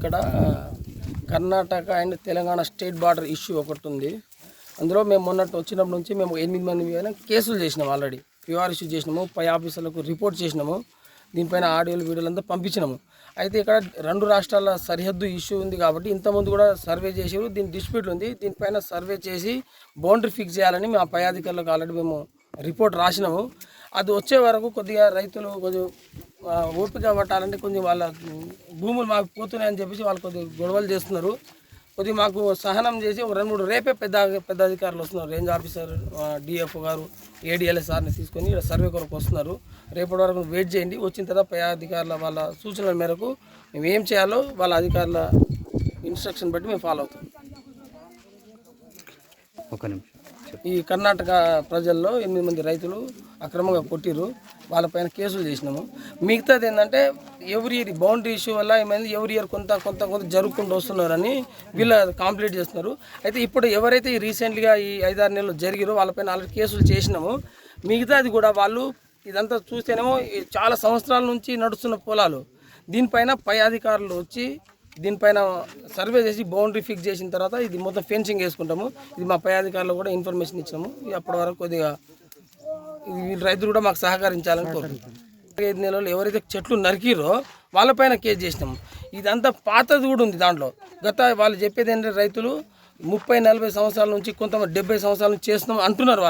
ఇక్కడ Karnataka and Telangana state border issue ఒకటి ఉంది. అందులో మేము మొన్నటి వచ్చినప్పటి నుంచి మేము 8 మంది పైన కేసులు చేసినాము. ఆల్రెడీ ప్యూఆర్ ఇష్యూ చేసినాము, పై ఆఫీసర్లకు రిపోర్ట్ చేసినాము, దీనిపైన ఆడియోలు వీడియోలు అంతా పంపించినాము. అయితే ఇక్కడ 2 రాష్ట్రాల సరిహద్దు ఇష్యూ ఉంది కాబట్టి ఇంతకుముందు కూడా సర్వే చేసారు. దీని డిస్ప్యూట్ ఉంది, దీనిపైన సర్వే చేసి బౌండరీ ఫిక్స్ చేయాలని మా పై అధికారులకు ఆల్రెడీ మేము రిపోర్ట్ రాసినాము. అది వచ్చే వరకు కొద్దిగా రైతులు కొంచెం ఓపిక పట్టాలంటే కొంచెం వాళ్ళ భూములు మాకు పోతున్నాయని చెప్పేసి వాళ్ళు కొద్దిగా గొడవలు చేస్తున్నారు. కొద్దిగా మాకు సహనం చేసి ఒక 2-3 రేపే పెద్ద అధికారులు వస్తున్నారు. రేంజ్ ఆఫీసర్, డిఎఫ్ఓ గారు, ఏడిఎల్ఎస్ఆర్ని తీసుకొని ఇక్కడ సర్వే కొరకు వస్తున్నారు. రేపటి వరకు వెయిట్ చేయండి. వచ్చిన తర్వాత పై అధికారుల వాళ్ళ సూచనల మేరకు మేము ఏం చేయాలో వాళ్ళ అధికారుల ఇన్స్ట్రక్షన్ బట్టి మేము ఫాలో అవుతాం. ఈ కర్ణాటక ప్రజల్లో 8 మంది రైతులు అక్రమంగా కొట్టిరు, వాళ్ళపైన కేసులు చేసినాము. మిగతాది ఏంటంటే ఎవ్రీ ఇయర్ బౌండరీ ఇష్యూ వల్ల ఏమైంది, ఎవ్రీ ఇయర్ కొంత జరుపుకుంటూ వస్తున్నారని వీళ్ళు కంప్లీట్ చేస్తున్నారు. అయితే ఇప్పుడు ఎవరైతే రీసెంట్గా ఈ 5-6 నెలలు జరిగిరో వాళ్ళపైన ఆల్రెడీ కేసులు చేసినాము. మిగతాది కూడా వాళ్ళు ఇదంతా చూస్తేనేమో చాలా సంవత్సరాల నుంచి నడుస్తున్న పొలాలు, దీనిపైన పై అధికారులు వచ్చి దీనిపైన సర్వే చేసి బౌండరీ ఫిక్స్ చేసిన తర్వాత ఇది మొత్తం ఫెన్సింగ్ వేసుకుంటాము. ఇది మా పై అధికారులు కూడా ఇన్ఫర్మేషన్ ఇచ్చినాము. అప్పటి వరకు కొద్దిగా వీళ్ళు రైతులు కూడా మాకు సహకరించాలని కోరుకుంటున్నాం. 5 నెలలు ఎవరైతే చెట్లు నరికిరో వాళ్ళపైన కేసు చేసినాము. ఇదంతా పాతది కూడా ఉంది దాంట్లో. వాళ్ళు చెప్పేది ఏంటంటే రైతులు 30-40 సంవత్సరాల నుంచి, కొంతమంది 70 సంవత్సరాల నుంచి చేస్తున్నాం అంటున్నారు.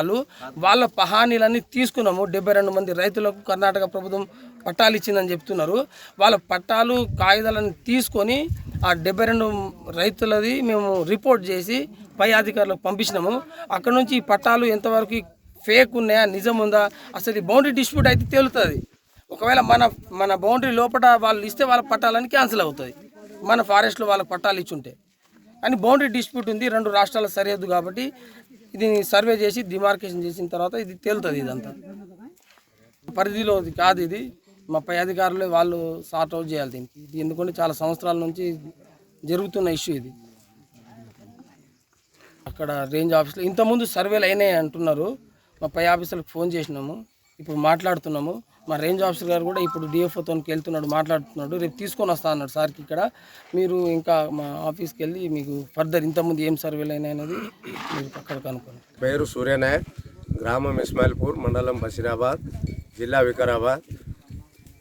వాళ్ళ హామీలన్నీ తీసుకున్నాము. 72 మంది రైతులకు కర్ణాటక ప్రభుత్వం పట్టాలు ఇచ్చిందని చెప్తున్నారు. వాళ్ళ పట్టాలు కాగితాలను తీసుకొని ఆ 72 రైతులది మేము రిపోర్ట్ చేసి పై అధికారులకు పంపించినాము. అక్కడ నుంచి ఈ పట్టాలు ఎంతవరకు ఫేక్ ఉన్నాయా, నిజం ఉందా, అసలు ఈ బౌండరీ డిస్ప్యూట్ అయితే తేలుతుంది. ఒకవేళ మన బౌండరీ లోపల వాళ్ళు ఇస్తే వాళ్ళ పట్టాలని క్యాన్సిల్ అవుతుంది, మన ఫారెస్ట్లో వాళ్ళ పట్టాలు ఇచ్చుంటే. అని బౌండరీ డిస్ప్యూట్ ఉంది, 2 రాష్ట్రాల సరిహద్దు కాబట్టి ఇది సర్వే చేసి డిమార్కేషన్ చేసిన తర్వాత ఇది తేలుతుంది. ఇదంతా పరిధిలో కాదు, ఇది మా పై అధికారులే వాళ్ళు సార్ట్ అవుట్ చేయాలి దీనికి. ఇది ఎందుకంటే చాలా సంవత్సరాల నుంచి జరుగుతున్న ఇష్యూ ఇది. అక్కడ రేంజ్ ఆఫీస్లో ఇంతకుముందు సర్వేలు అయినాయి అంటున్నారు. మా పై ఆఫీసర్లకు ఫోన్ చేసినాము, ఇప్పుడు మాట్లాడుతున్నాము. మా రేంజ్ ఆఫీసర్ గారు కూడా ఇప్పుడు డిఎఫ్ఓతోకి వెళ్తున్నాడు, మాట్లాడుతున్నాడు. రేపు తీసుకొని వస్తా అన్నాడు సార్కి. ఇక్కడ మీరు ఇంకా మా ఆఫీస్కి వెళ్ళి మీకు ఫర్దర్ ఇంతకుముందు ఏం సర్వేలు అయినాయి అనేది మీరు అక్కడ కనుక్కోండి. పేరు సూర్యనాయక్, గ్రామం ఇస్మాయిల్పూర్, మండలం బషీరాబాద్, జిల్లా వికారాబాద్.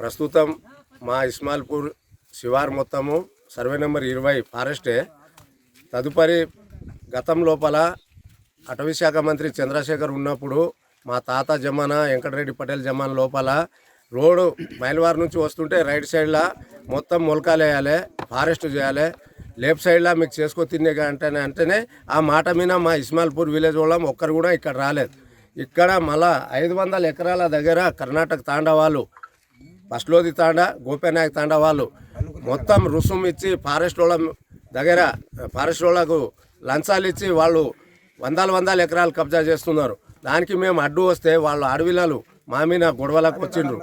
ప్రస్తుతం మా ఇస్మాయిల్పూర్ శివార్ మొత్తము సర్వే నెంబర్ 20 ఫారెస్టే. తదుపరి గతం లోపల అటవీ శాఖ మంత్రి చంద్రశేఖర్ ఉన్నప్పుడు మా తాత జమానా, వెంకటరెడ్డి పటేల్ జమానా లోపల రోడ్డు మైల్వార్ నుంచి వస్తుంటే రైట్ సైడ్లో మొత్తం మొలకలు వేయాలి, ఫారెస్ట్ చేయాలి, లెఫ్ట్ సైడ్లో మీకు చేసుకో తినే అంటేనే ఆ మాట మీద మా ఇస్మాయిల్పూర్ విలేజ్ వాళ్ళం ఒక్కరు కూడా ఇక్కడ రాలేదు. ఇక్కడ మళ్ళా 500 ఎకరాల దగ్గర కర్ణాటక తాండా వాళ్ళు, ఫస్ట్లోది తాండా, గోపీనాయక్ తాండా వాళ్ళు మొత్తం రుసుము ఇచ్చి ఫారెస్ట్ వాళ్ళ దగ్గర ఫారెస్ట్ వాళ్ళకు లంచాలు ఇచ్చి వాళ్ళు 100 ఎకరాలు కబ్జా చేస్తున్నారు. దానికి మేము అడ్డు వస్తే వాళ్ళు అడవిలలు మా మీద గొడవలకు వచ్చిండ్రు.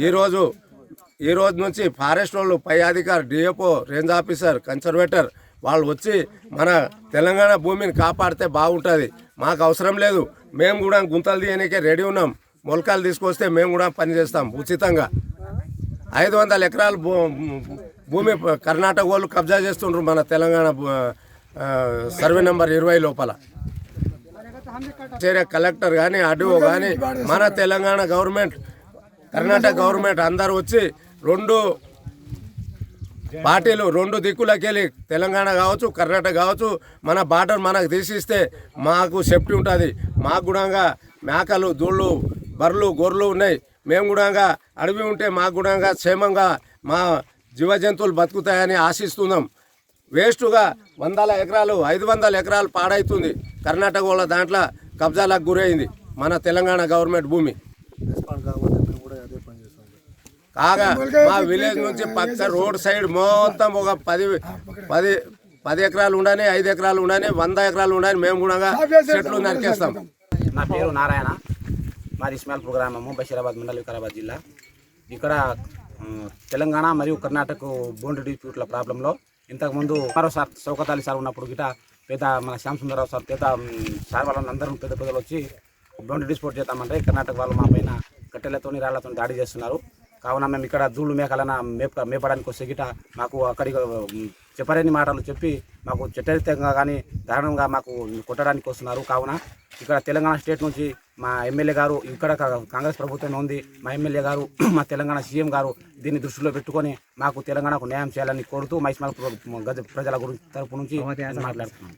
ఈ రోజు నుంచి ఫారెస్ట్ వాళ్ళు పై అధికారి, డిఎఫ్ఓ, రేంజ్ ఆఫీసర్, కన్సర్వేటర్ వాళ్ళు వచ్చి మన తెలంగాణ భూమిని కాపాడితే బాగుంటుంది. మాకు అవసరం లేదు, మేము కూడా గుంతలు తీయడానికే రెడీ ఉన్నాం. మొలకలు తీసుకొస్తే మేము కూడా పనిచేస్తాం ఉచితంగా. 500 ఎకరాలు భూమి కర్ణాటక వాళ్ళు కబ్జా చేస్తుండ్రు మన తెలంగాణ సర్వే నెంబర్ 20 లోపల. కలెక్టర్ కానీ, ఆర్డీఓ కానీ, మన తెలంగాణ గవర్నమెంట్, కర్ణాటక గవర్నమెంట్ అందరూ వచ్చి 2 పార్టీలు 2 దిక్కులకెళ్ళి, తెలంగాణ కావచ్చు, కర్ణాటక కావచ్చు, మన బార్డర్ మనకు తీసిస్తే మాకు సేఫ్టీ ఉంటుంది. మాకు కూడా మేకలు, దూళ్ళు, బర్రెలు, గొర్రెలు ఉన్నాయి. మేము కూడా అడవి ఉంటే మాకు కూడా క్షేమంగా మా జీవ జంతువులు బతుకుతాయని ఆశిస్తున్నాం. వేస్టుగా 100 ఎకరాలు, 500 ఎకరాలు పాడవుతుంది. కర్ణాటక వాళ్ళ దాంట్లో కబ్జాలకు గురైంది మన తెలంగాణ గవర్నమెంట్ భూమి. కాగా మా విలేజ్ నుంచి పక్క రోడ్ సైడ్ మొత్తం ఒక 10 ఎకరాలు ఉండని, 5 ఎకరాలు ఉండని, 100 ఎకరాలు ఉండని మేము కూడా చెట్లు నరికేస్తాం. నా పేరు నారాయణ, మాది ఇస్మాయిల్పూర్ గ్రామము, బషీరాబాద్ మండలం, వికారాబాద్ జిల్లా. ఇక్కడ తెలంగాణ మరియు కర్ణాటక బౌండరీ డిస్ప్యూట్ల ప్రాబ్లంలో ఇంతకుముందు సార్ షౌకత్ అలీ సార్ ఉన్నప్పుడు గిట పెద్ద మన శ్యామ్ సుందరరావు సార్ పెద్ద సార్ వాళ్ళందరూ పెద్దలు వచ్చి బౌండరీ డిస్ప్యూట్ చేద్దామంటే కర్ణాటక వాళ్ళు మా పైన కట్టెలతో రాళ్లతో దాడి చేస్తున్నారు. కావున మేము ఇక్కడ దూళ్ళు మేకలన మేపడానికి వస్తే గిట మాకు అక్కడికి చెప్పలేని మాటలు చెప్పి మాకు చట్టరీత్యంగా కానీ దారుణంగా మాకు కొట్టడానికి వస్తున్నారు. కావున ఇక్కడ తెలంగాణ స్టేట్ నుంచి మా ఎమ్మెల్యే గారు, ఇక్కడ కాంగ్రెస్ ప్రభుత్వం ఉంది, మా ఎమ్మెల్యే గారు, మా తెలంగాణ సీఎం గారు దీన్ని దృష్టిలో పెట్టుకొని మాకు తెలంగాణకు న్యాయం చేయాలని కోరుతూ మా ఇస్మాయిల్పూర్ గజ ప్రజల గురించి తరపు నుంచి మాట్లాడుతున్నాం.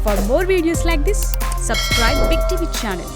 For more videos like this, subscribe Big TV channel.